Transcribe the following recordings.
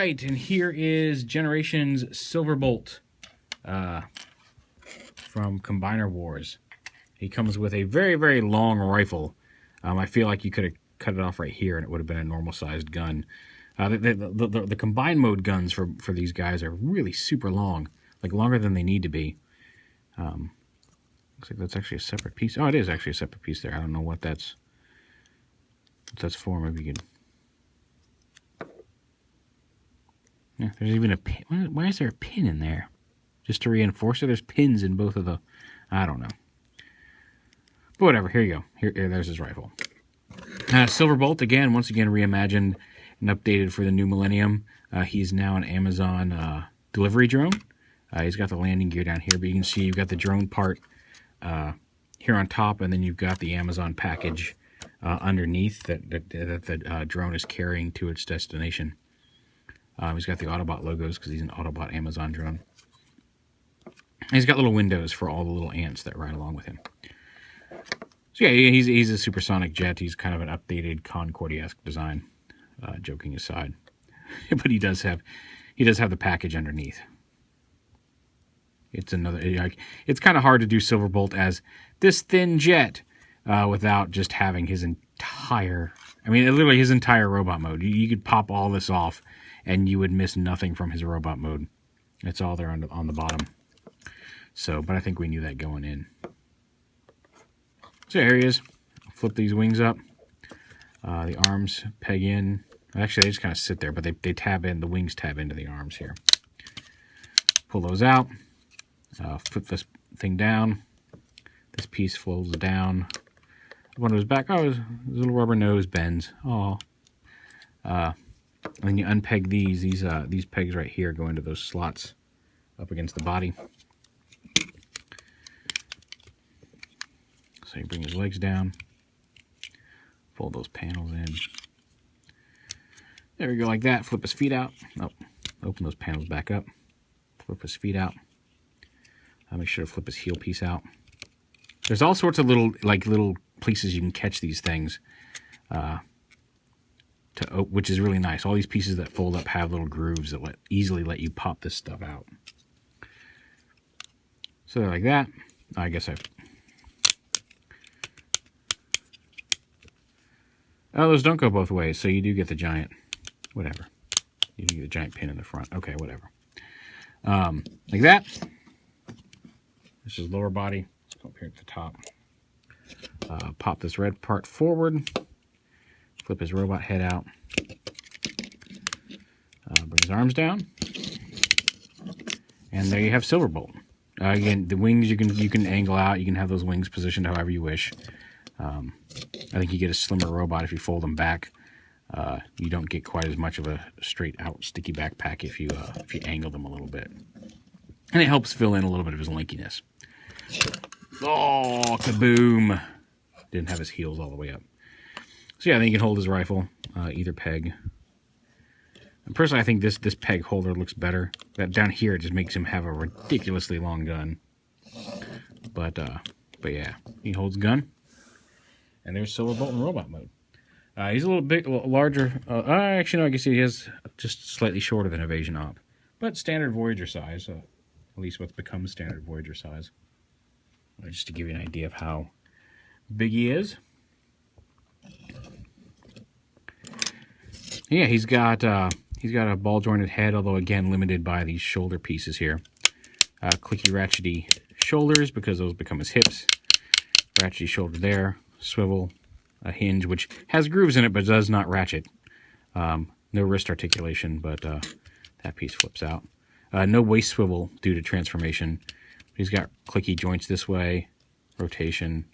right, and here is Generations Silverbolt from Combiner Wars. He comes with a very, very long rifle. I feel like you could have cut it off right here and it would have been a normal-sized gun. The combined mode guns for these guys are really super long, like longer than they need to be. Looks like that's actually a separate piece. Oh, it is actually a separate piece there. I don't know what that's for. Maybe you could... Yeah, there's even a pin. Why is there a pin in there? Just to reinforce it? There's pins in both of the... I don't know. But whatever, here you go. Here there's his rifle. Silverbolt, again, once again reimagined and updated for the new millennium. He's now an Amazon delivery drone. He's got the landing gear down here, but you can see you've got the drone part here on top, and then you've got the Amazon package underneath that the drone is carrying to its destination. He's got the Autobot logos because he's an Autobot Amazon drone. And he's got little windows for all the little ants that ride along with him. So yeah, he's a supersonic jet. He's kind of an updated Concorde-esque design, joking aside. But he does have the package underneath. It's another. It's kind of hard to do Silverbolt as this thin jet without just having his entire. I mean, literally his entire robot mode. You could pop all this off, and you would miss nothing from his robot mode. It's all there on the bottom. So, but I think we knew that going in. So here he is. Flip these wings up. The arms peg in. Actually, they just kind of sit there, but they tab in. The wings tab into the arms here. Pull those out. Flip this thing down. This piece folds down. One of his back. Oh, his little rubber nose bends. Oh. And then you unpeg these. These pegs right here go into those slots up against the body. So you bring his legs down. Fold those panels in. There we go, like that. Flip his feet out. Oh, open those panels back up. Flip his feet out. Make sure to flip his heel piece out. There's all sorts of little places you can catch these things, which is really nice. All these pieces that fold up have little grooves that easily let you pop this stuff out. So they're like that. I guess Oh, those don't go both ways, so you do get the giant, whatever. You do get the giant pin in the front. Okay, whatever. Like that. This is lower body. Let's go up here at the top. Pop this red part forward. Flip his robot head out. Bring his arms down. And there you have Silverbolt. Again, the wings you can angle out. You can have those wings positioned however you wish. I think you get a slimmer robot if you fold them back. You don't get quite as much of a straight out sticky backpack if you angle them a little bit. And it helps fill in a little bit of his lankiness. Oh, kaboom! Didn't have his heels all the way up. So yeah, then you can hold his rifle, either peg. And personally, I think this peg holder looks better. That down here it just makes him have a ridiculously long gun. But yeah, he holds gun. And there's Silverbolt in robot mode. He's a little bit larger. Actually, no, I guess he is just slightly shorter than Evasion Op. But standard Voyager size. At least what's become standard Voyager size. Just to give you an idea of how big he is. Yeah, he's got a ball jointed head, although again limited by these shoulder pieces here. Clicky ratchety shoulders because those become his hips. Ratchety shoulder there. Swivel, a hinge which has grooves in it but does not ratchet. No wrist articulation, but that piece flips out. No waist swivel due to transformation. He's got clicky joints this way, rotation,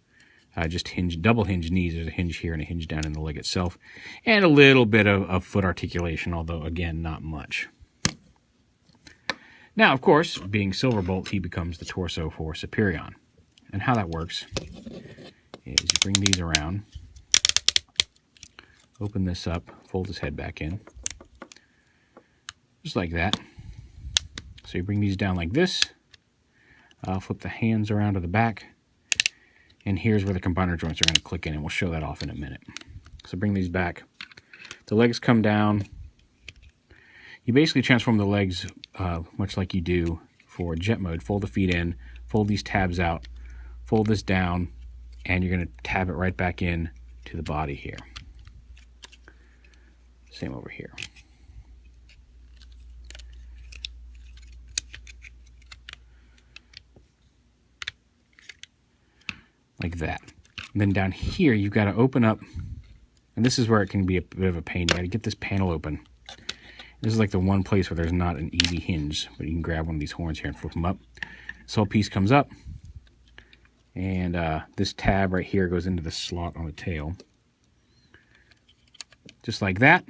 just double hinge knees. There's a hinge here and a hinge down in the leg itself, and a little bit of foot articulation, although again not much. Now, of course, being Silverbolt, he becomes the torso for Superion, and how that works is you bring these around, open this up, fold his head back in, just like that. So you bring these down like this, flip the hands around to the back, and here's where the combiner joints are going to click in, and we'll show that off in a minute. So bring these back. The legs come down. you basically transform the legs much like you do for jet mode. Fold the feet in, fold these tabs out, fold this down, and you're going to tab it right back in to the body here. Same over here. Like that. And then down here, you've got to open up, and this is where it can be a bit of a pain. You got to get this panel open. This is like the one place where there's not an easy hinge, but you can grab one of these horns here and flip them up. This whole piece comes up, and this tab right here goes into the slot on the tail. Just like that.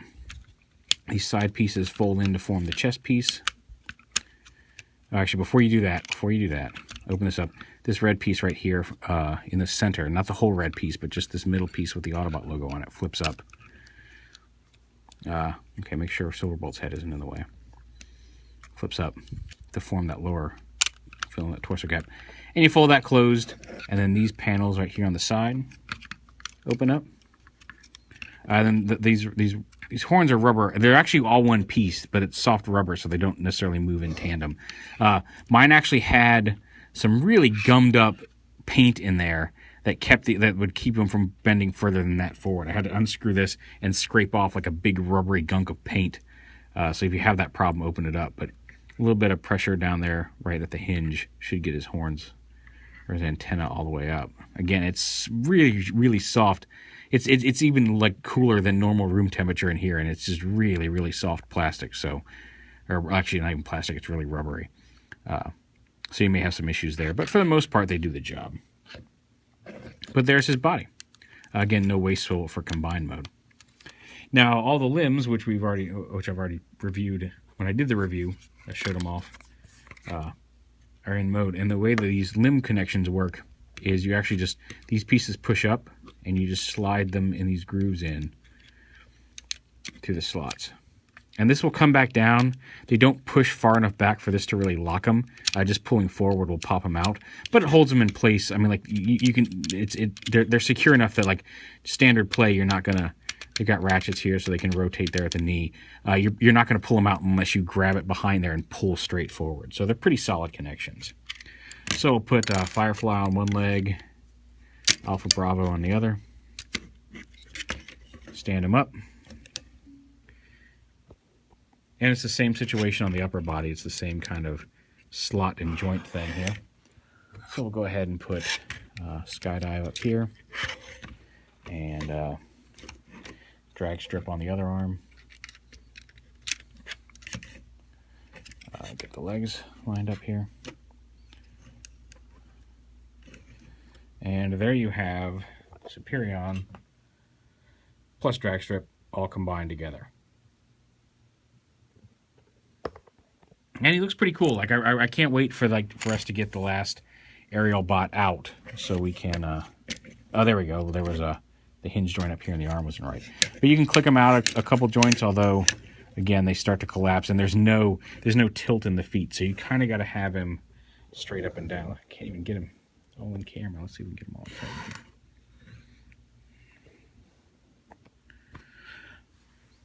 These side pieces fold in to form the chest piece. Actually, before you do that, open this up. This red piece right here in the center, not the whole red piece, but just this middle piece with the Autobot logo on it, flips up. Okay, make sure Silverbolt's head isn't in the way. Flips up to form that lower, fill in that torso gap. And you fold that closed, and then these panels right here on the side open up. Then these horns are rubber. They're actually all one piece, but it's soft rubber, so they don't necessarily move in tandem. Mine actually had some really gummed up paint in there that would keep them from bending further than that forward. I had to unscrew this and scrape off like a big rubbery gunk of paint. So if you have that problem, open it up. But a little bit of pressure down there right at the hinge should get his horns or his antenna all the way up. Again, it's really, really soft. It's even like cooler than normal room temperature in here, and it's just really, really soft plastic. So, or actually not even plastic, it's really rubbery. So you may have some issues there, but for the most part, they do the job. But there's his body. Again, no waste swivel for combined mode. Now, all the limbs, which I've already reviewed when I did the review, I showed them off, are in mode. And the way that these limb connections work is you actually just, these pieces push up, and you just slide them in these grooves in to the slots. And this will come back down. They don't push far enough back for this to really lock them. Just pulling forward will pop them out, but it holds them in place. I mean, like you can, they're secure enough that like standard play, you're not gonna. They've got ratchets here so they can rotate there at the knee. You're not gonna pull them out unless you grab it behind there and pull straight forward. So they're pretty solid connections. So we'll put Firefly on one leg, Alpha Bravo on the other. Stand them up. And it's the same situation on the upper body. It's the same kind of slot and joint thing here. So we'll go ahead and put Skydive up here. And drag strip on the other arm. Get the legs lined up here. And there you have Superion plus drag strip all combined together. And he looks pretty cool. Like I can't wait for us to get the last aerial bot out so we can. Oh, there we go. There was the hinge joint up here, and the arm wasn't right. But you can click them out a couple joints. Although, again, they start to collapse, and there's no tilt in the feet, so you kind of got to have him straight up and down. I can't even get him all in camera. Let's see if we can get him all in camera.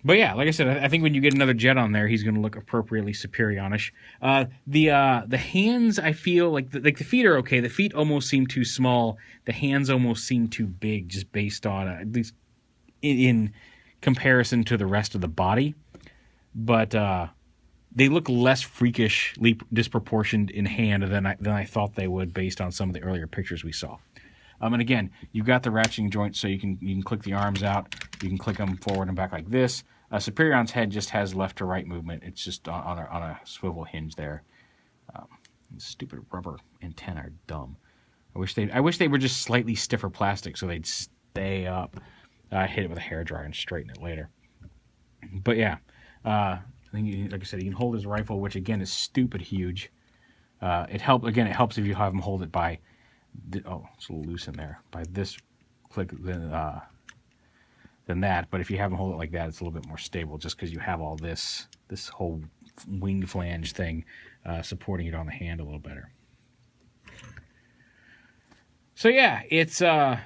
But yeah, like I said, I think when you get another jet on there, he's going to look appropriately Superionish. The hands, I feel like the feet are okay. The feet almost seem too small. The hands almost seem too big, just based on at least in comparison to the rest of the body. But they look less freakishly disproportioned in hand than I thought they would, based on some of the earlier pictures we saw. And again, you've got the ratcheting joints, so you can click the arms out. You can click them forward and back like this. Superion's head just has left to right movement. It's just on a swivel hinge there. Stupid rubber antennae are dumb. I wish they were just slightly stiffer plastic so they'd stay up. I hit it with a hairdryer and straighten it later. But yeah, I think like I said, you can hold his rifle, which again is stupid huge. It helps if you have him hold it by. It's a little loose in there. By this click than that, but if you have them hold it like that, it's a little bit more stable, just because you have all this whole wing flange thing supporting it on the hand a little better. So yeah, it's I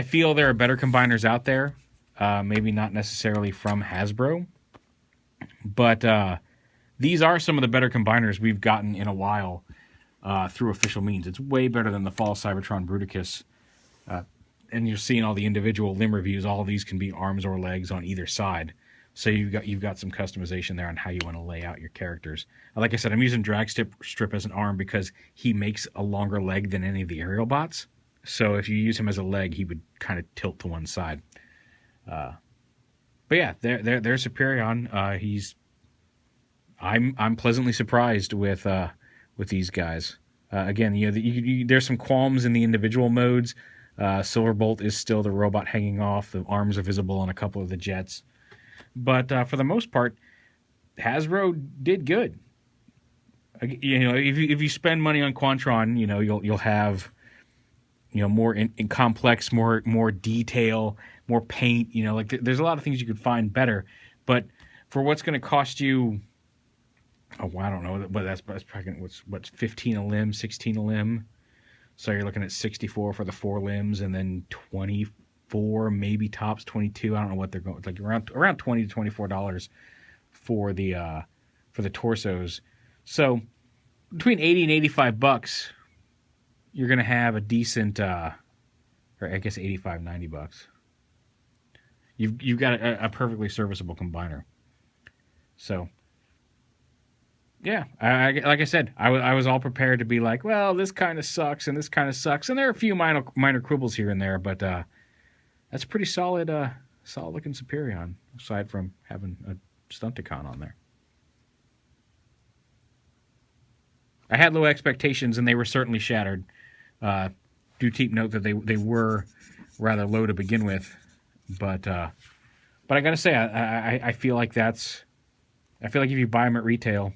feel there are better combiners out there. maybe not necessarily from Hasbro, but these are some of the better combiners we've gotten in a while through official means. It's way better than the Fall Cybertron Bruticus. And you're seeing all the individual limb reviews. All of these can be arms or legs on either side. So you've got some customization there on how you want to lay out your characters. Like I said, I'm using Drag Strip as an arm because he makes a longer leg than any of the aerial bots. So if you use him as a leg, he would kind of tilt to one side. But yeah, they're Superion. I'm pleasantly surprised with these guys. Again, there's some qualms in the individual modes. Silverbolt is still the robot hanging off. The arms are visible on a couple of the jets. But for the most part, Hasbro did good. If you spend money on Quantron, you'll have more in complex, more detail, more paint. There's a lot of things you could find better. But for what's going to cost you, I don't know, but that's probably what's 15 a limb, 16 a limb. So you're looking at 64 for the 4 limbs, and then 24, maybe tops 22. I don't know what they're going, like around $20 to $24 for the torsos. So between 80 and 85 bucks, you're gonna have a decent, or I guess 85, 90 bucks. You've got a perfectly serviceable combiner. So. Yeah, like I said, I was all prepared to be like, well, this kind of sucks and this kind of sucks, and there are a few minor quibbles here and there, but that's a pretty solid looking Superion, aside from having a Stunticon on there. I had low expectations, and they were certainly shattered. Do keep note that they were rather low to begin with, but I gotta say, I feel like if you buy them at retail,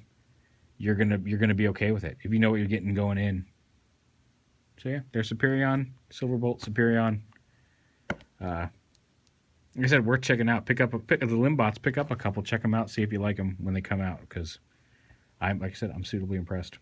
you're gonna be okay with it if you know what you're getting going in. So yeah, they're Superion, Silverbolt, Superion. Like I said, worth checking out. Pick up the Limbots. Pick up a couple. Check them out. See if you like them when they come out. Because like I said, I'm suitably impressed.